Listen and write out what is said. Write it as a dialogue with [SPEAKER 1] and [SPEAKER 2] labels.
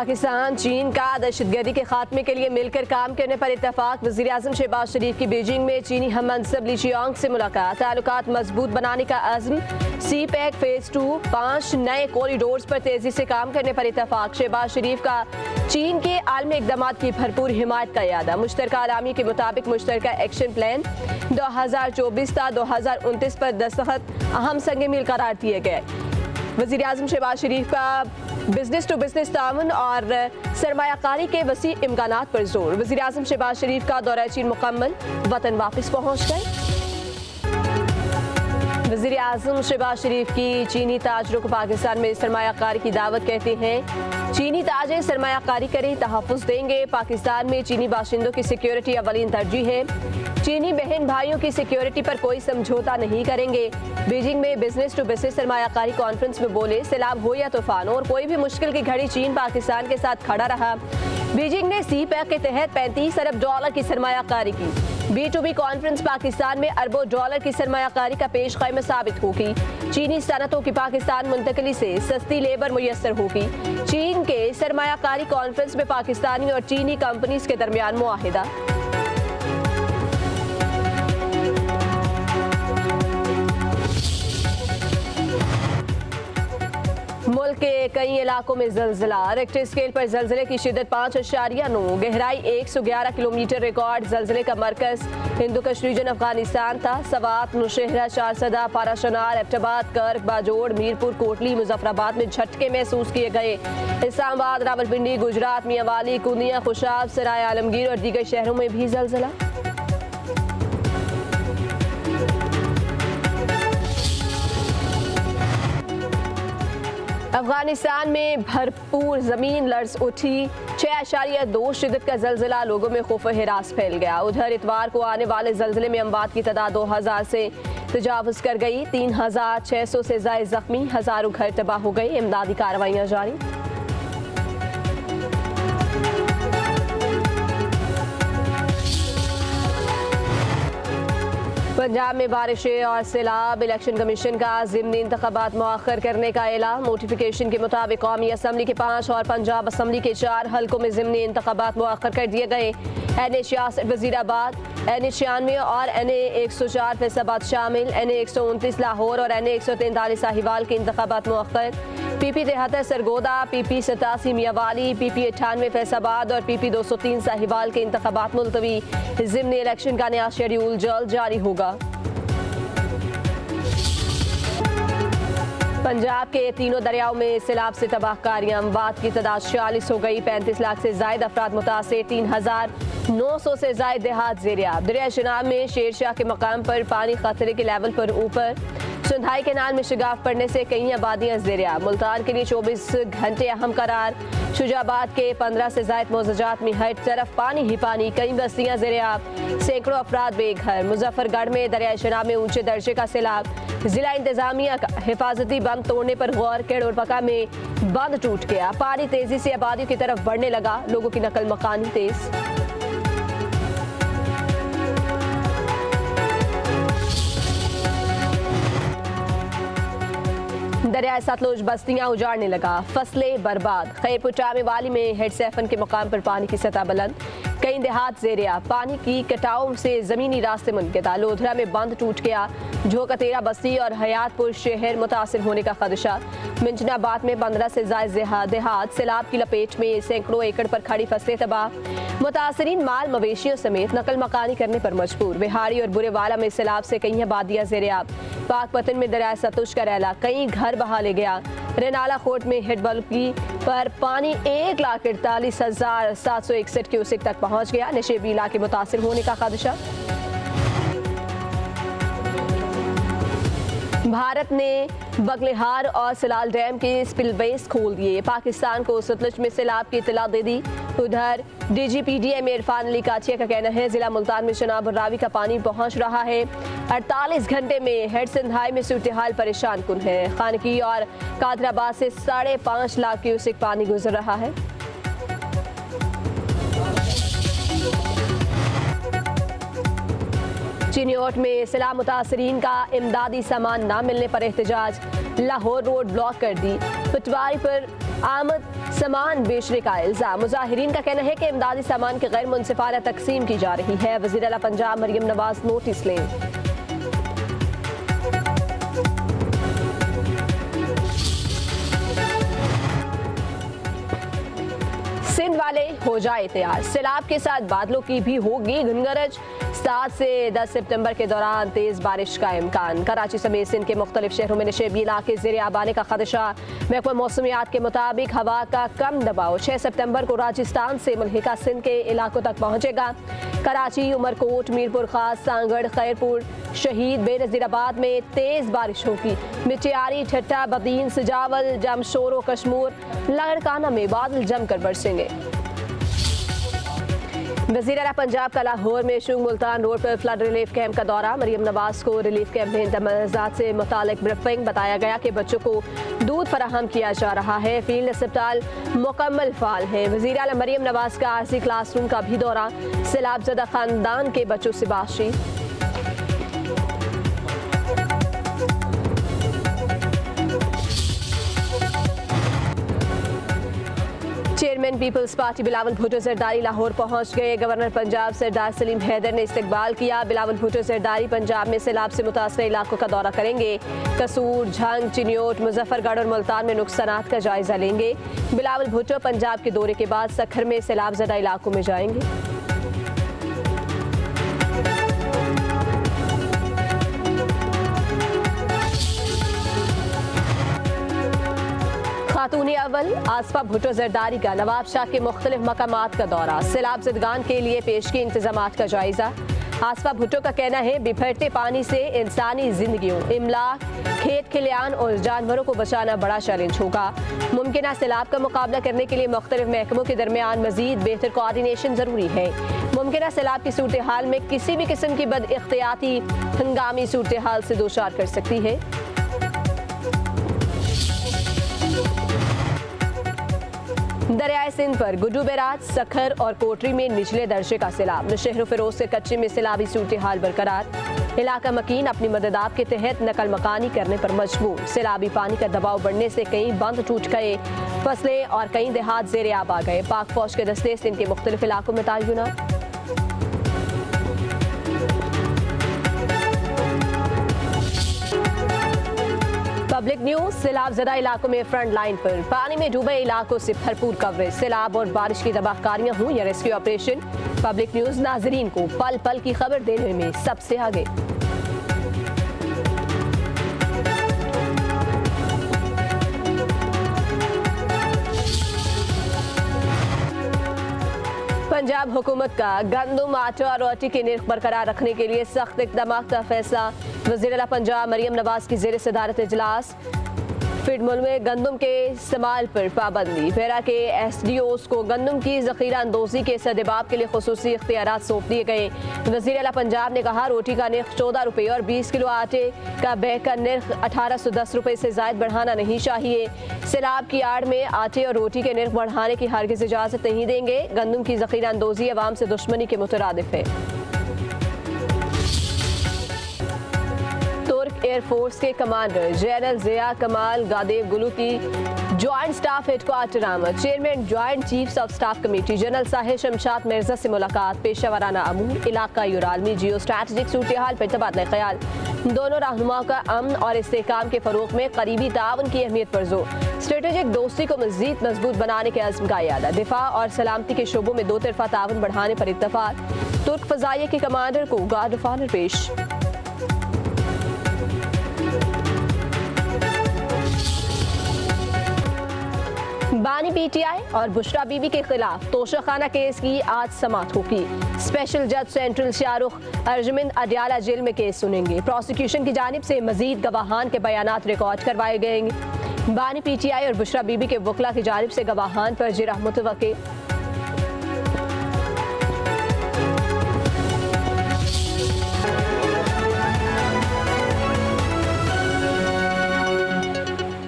[SPEAKER 1] पाकिस्तान चीन का दहशतगर्दी के खात्मे के लिए मिलकर काम करने पर इत्तेफाक। वज़ीर-ए-आज़म शहबाज शरीफ की बीजिंग में चीनी हम मनसब ली चियांग से मुलाकात। ताल्लुकात मजबूत बनाने का अज़्म। सी पैक फेज 2 5 नए कॉरिडोर्स पर तेजी से काम करने पर इत्तेफाक। शहबाज शरीफ का चीन के आलमी इक़दामात की भरपूर हिमायत का इरादा। मुश्तरका आलामी के मुताबिक मुश्तरका एक्शन प्लान 2024 ta 2029 पर दस्तखत अहम संग मील करार दिए गए। वज़ीर-ए-आज़म शहबाज शरीफ का बिजनेस टू बिजनेस ताउन और सरमायाकारी के वसी इम्कानात पर जोर। वज़ीर-ए-आज़म शहबाज शरीफ का दौरा चीन मुकम्मल, वतन वापस पहुँच गए। वज़ीर-ए-आज़म शहबाज शरीफ की चीनी ताजरों को पाकिस्तान में सरमायाकारी की दावत कहते हैं। चीनी ताजे सरमायाकारी करें, तहफ़्फ़ुज़ देंगे। पाकिस्तान में चीनी बाशिंदों की सिक्योरिटी अवलीन तरजीह है। चीनी बहन भाइयों की सिक्योरिटी पर कोई समझौता नहीं करेंगे। बीजिंग में बिजनेस टू बिजनेस सरमायाकारी कॉन्फ्रेंस में बोले, सैलाब हो या तूफान और कोई भी मुश्किल की घड़ी चीन पाकिस्तान के साथ खड़ा रहा। बीजिंग ने सी पैक के तहत $35 अरब की सरमायाकारी की। B2B कॉन्फ्रेंस पाकिस्तान में अरबों डॉलर की सरमायाकारी का पेश क़दम साबित होगी। चीनी सनतों की पाकिस्तान मुंतकली से सस्ती लेबर मुयस्सर होगी। चीन के सरमायाकारी कॉन्फ्रेंस में पाकिस्तानी और चीनी कंपनीज के दरमियान मुआहिदा। मुल्क के कई इलाकों में जलजिला। रेक्टर स्केल पर जलजिले की शिद्दत 5.9, गहराई 111 किलोमीटर रिकॉर्ड। जलजिले का मरकज हिंदू कश रीजन अफगानिस्तान था। सवात, नौशहरा, चारसदा, पाराशनार, एबटाबाद, कर्क, बाजोड़, मीरपुर, कोटली, मुजफ्फराबाद में झटके महसूस किए गए। इस्लामाबाद, रावलपिंडी, गुजरात, मियांवाली, कुनिया, खुशाब, सराय आलमगीर और दीगर शहरों में भी जलजिला। अफगानिस्तान में भरपूर जमीन लर्ज उठी। 6.2 शिद्दत का जलजिला, लोगों में खौफ व हिरास फैल गया। उधर इतवार को आने वाले जलजिले में अमवात की तादाद 2000 से तजावुज़ कर गई। 3600 से ज़ायद जख्मी, हजारों घर तबाह हो गए। इमदादी कार्रवाइयाँ जारी। पंजाब में बारिशें और सैलाब। इलेक्शन कमीशन का ज़िमनी इंतखाबात मुअख्खर करने का ऐलान। नोटिफिकेशन के मुताबिक कौमी असम्बली के 5 और पंजाब असम्बली के 4 हल्कों में ज़िमनी इंतखाबात मुअख्खर कर दिए गए। NA 66 वज़ीराबाद, NA 96 और NA 104 फैसलाबाद शामिल। NA 129 लाहौर और NA 143 साहिवाल के इंतखाबात मुअख्खर। PP 73 Sargodha, PP 87 Mianwali, PP 98 Faisalabad और PP 203 साहिवाल के इंतखाबात मुलतवी। ज़िमनी इलेक्शन का नया शेड्यूल जल्द जारी होगा। पंजाब के तीनों दरियाओं में सैलाब से तबाहकारियां। अमवात की तादाद 46 हो गई। 35 लाख से जायद अफराद मुतासिर। 3900 से जायद देहात ज़ेर-ए-आब। दरिया शनाब में शेरशाह के मकाम पर पानी खतरे के लेवल पर ऊपर। सुंधाई कैनाल में शिगाफ पड़ने से कई आबादियां ज़ेर-ए-आब। मुल्तान के लिए 24 घंटे अहम करार। शुजाबाद के 15 से जायद मौज़ाजात में हर तरफ पानी ही पानी, कई बस्तियां ज़ेर-ए-आब। सैकड़ों अफराद बेघर। मुजफ्फरगढ़ में दरिया शनाब में ऊंचे दर्जे का सैलाब। जिला इंतजामिया का हिफाजती बंद तोड़ने पर गौर। केड़ोरपका में बंद टूट गया। पानी तेजी से आबादियों की तरफ बढ़ने लगा। लोगों की नकल मकानी तेज। दरिया सतलुज बस्तियां उजाड़ने लगा। फसलें बर्बाद। खैरपुर टामे वाली में हेड सैफन के मकाम पर पानी की सतह बुलंद। कई देहात ज़ेर-ए-आब। पानी की कटाव से जमीनी रास्ते मुनक़िता। लोधरा में बंद टूट गया। झोंकतेरा बस्ती और हयातपुर शहर मुतासिर होने का खदशा। मिंजनाबाद में 15 से जायद देहात सैलाब की लपेट में। सैकड़ों एकड़ पर खड़ी फसलें तबाह। मुतासरीन माल मवेशियों समेत नकल मकानी करने पर मजबूर। बिहारी और बुरेवाला में सैलाब से कई आबादियां ज़ेर-ए-आब। पाकपतन में दरिया सतलुज का रैला, कई घर बहा ले गया। रेनाला कोट में हेडबल्की पर पानी 1,48,761 क्यूसेक तक पहुंच गया। नशेबी इलाके मुतासिर होने का खदशा। भारत ने बगलेहार और सलाल डैम के स्पिलवेज खोल दिए। पाकिस्तान को सतलुज में सैलाब की इत्तला दे दी। उधर DGPDM इरफान अली काचिया का कहना है जिला मुल्तान में शनाब और रावी का पानी पहुंच रहा है। 48 घंटे में हेड सिंधाई में सूरत हाल परेशान कुन है। खानकी और कादराबाद से 5.5 लाख क्यूसेक पानी गुजर रहा है। चिन्योट में सैलाब मुतासरीन का इमदादी सामान न मिलने पर एहतजाज, लाहौर रोड ब्लॉक कर दी। पटवारी पर आमद सामान बेचने का इल्जाम। मुजाहिरीन का कहना है कि इमदादी सामान की गैर मुनसिफाना तकसीम की जा रही है। वज़ीर आला पंजाब मरियम नवाज नोटिस लें। सिंध वाले हो जाए तैयार, सैलाब के साथ बादलों की भी होगी घनगरज। 7 से 10 सितंबर के दौरान तेज बारिश का इम्कान। कराची समेत सिंध के मुख्तलिफ शहरों में नशेबी इलाके ज़ेर आब आने का खदशा। महकमा मौसमियात के मुताबिक हवा का कम दबाव 6 सितंबर को राजस्थान से मुल्हिका सिंध के इलाकों तक पहुंचेगा। कराची, उमरकोट, मीरपुर खास, सांगड़, खैरपुर, शहीद, बेनज़ीराबाद में तेज बारिश होगी। मिटियारी, ठट्टा, बदीन, सजावल, जमशोर व कश्मूर, लाड़काना में बादल जमकर बरसेंगे। वज़ीर आला पंजाब का लाहौर में शुंग मुल्तान रोड पर फ्लड रिलीफ कैंप का दौरा। मरियम नवाज को रिलीफ कैंप में इंतजामात से मुतालिक ब्रीफिंग। बताया गया कि बच्चों को दूध फराहम किया जा रहा है। फील्ड अस्पताल मुकम्मल फाल है। वज़ीर आला मरियम नवाज का आरसी क्लासरूम का भी दौरा। सैलाबज़दा खानदान के बच्चों से बातचीत। Chairman People's party Bilawal Bhutto Zardari Lahore पहुंच गए। गवर्नर पंजाब सरदार सलीम हैदर ने इस्तकबाल किया। बिलावल भुट्टो जरदारी पंजाब में सैलाब से मुतासर इलाकों का दौरा करेंगे। कसूर, झंग, चिन्योट, मुजफ्फरगढ़ और मुल्तान में नुकसानात का जायजा लेंगे। बिलावल भुट्टो पंजाब के दौरे के बाद सखर में सैलाबज़दा इलाकों में जाएंगे। खातून अव्वल आसफा भुट्टो जरदारी का नवाब शाह के मुख्तलिफ मकामात का दौरा। सैलाब ज़दगान के लिए पेशगी इंतजामात का जायजा। आसफा भुट्टो का कहना है बिफरते पानी से इंसानी जिंदगियों, इमलाक, खेत खलियान और जानवरों को बचाना बड़ा चैलेंज होगा। मुमकिन सैलाब का मुकाबला करने के लिए मुख्तलिफ महकमों के दरमियान मजीद बेहतर कोऑर्डिनेशन जरूरी है। मुमकिन सैलाब की सूरत हाल में किसी भी किस्म की बदइख्तियाती हंगामी सूरत हाल से दोचार कर सकती है। दरियाए सिंध पर गुड्डू बैराज, सखर और कोटरी में निचले दर्जे का सैलाब। शहर फिरोज से कच्चे में सैलाबी सूरत हाल बरकरार। इलाका मकीन अपनी मददाब के तहत नकल मकानी करने पर मजबूर। सैलाबी पानी का दबाव बढ़ने से कई बंद टूट गए, फसलें और कई देहात ज़ेर आब आ गए। पाक फौज के दस्ते सिंध के मुख्तलिफ इलाकों में तैनात। Public news. सैलाबज़दा इलाकों में फ्रंट लाइन पर पानी में डूबे इलाकों से भरपूर कवरेज। सैलाब और बारिश की तबाहकारियां हुई या रेस्क्यू ऑपरेशन। पब्लिक न्यूज नाजरीन को पल पल की खबर देने में सबसे आगे। पंजाब हुकूमत का गंदम, आटा और रोटी के निर्ख बरकरार रखने के लिए सख्त इक़दाम का फैसला। वज़ीर आला पंजाब मरियम नवाज की ज़ेर सदारत इजलास। फिडमुल में गंदम के इस्तेमाल पर पाबंदी। फेरा के SDOs को गंदम की ज़ख़ीरा अंदोज़ी के सदबाब के लिए खुसूसी इख्तियारात सौंप दिए गए। वज़ीर आला पंजाब ने कहा रोटी का निर्ख 14 रुपये और 20 किलो आटे का बैग का निर्ख 1810 रुपये से ज़ायद बढ़ाना नहीं चाहिए। सैलाब की आड़ में आटे और रोटी के निर्ख बढ़ाने की हरगिज़ इजाज़त नहीं देंगे। गंदम की ज़ख़ीरा अंदोज़ी अवाम से दुश्मनी के मुतरादिफ है। तुर्क एयरफोर्स के कमांडर जनरल ज़िया कमाल गादेवगुलू की ज्वाइंट स्टाफ हेडक्वार्टर आमद। Chairman joint chiefs of staff committee general Sahib Shamshad Mirza से मुलाकात। पेशावराना अमूर, इलाका यूरालमी जियो स्ट्रैटेजिक सूरत हाल पर तबादला ख्याल। दोनों रहनुमाओं का अमन और इस्तेहकाम के फरोग में करीबी ताउन की अहमियत पर जोर। स्ट्रेटेजिक दोस्ती को मजीद मजबूत बनाने के अज़्म का इरादा। दिफा और सलामती के शोबों में दो तरफा ताउन बढ़ाने पर इत्तफाक। तुर्क फ़ज़ाइया के कमांडर को गार्ड ऑफ ऑनर पेश। बानी PTI और बुशरा बीबी के खिलाफ तोशाखाना केस की आज समाअत होगी। स्पेशल जज सेंट्रल शाहरुख अर्जमिंद अडियाला जेल में केस सुनेंगे। प्रोसिक्यूशन की जानिब से मजीद गवाहान के बयानात रिकॉर्ड करवाए गए। बानी PTI और बुशरा बीबी के वकला की जानिब से गवाहान पर जिरह मुतवक्किल।